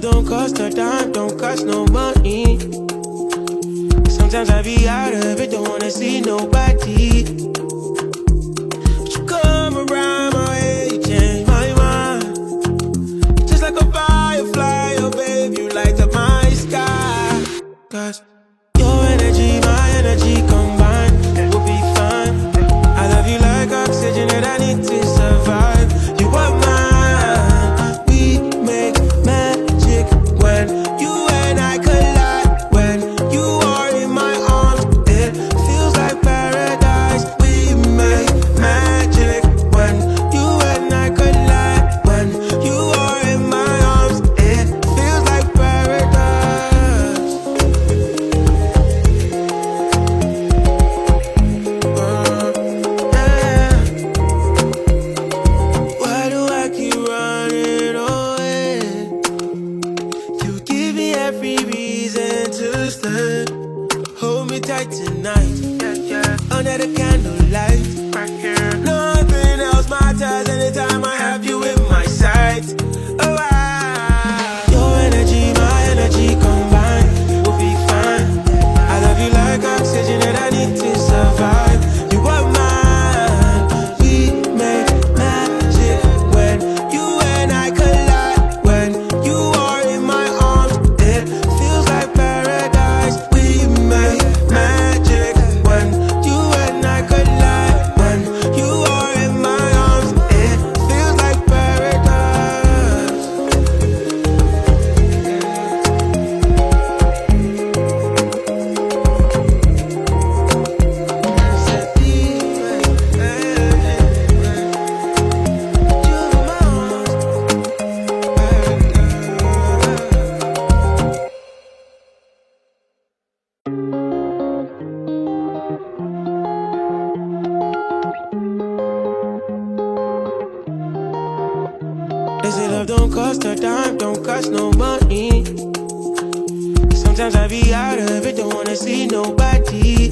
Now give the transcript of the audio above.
love don't cost a dime, don't cost no money. Sometimes I be out of it, don't wanna see nobody. But you come around my way, you change my mind. Just like a firefly, oh babe, you light up my sky. Cause your energy, my energy combined, we'll be fine. I love you like oxygen that I need to survive. You are mine, we make magic when you and I collide. When you are in my arms, it feels like paradise. We make magic when you and I collide. When you are in my arms, it feels like paradise. Yeah. Why do I keep running away? You give me every reason to stay. Hold me tight tonight, under the candlelight. Nothing else matters anytime I have you in my sight. Oh, your energy, my energy combined, we'll be fine. I love you like oxygen that I need to survive. You are mine, we make magic when you and I collide. When you are in my arms, it feels like paradise. We make magic when you and I collide. When you are in my arms, it feels like paradise. They say love don't cost a dime, don't cost no money. Sometimes I be out of it, don't wanna see nobody.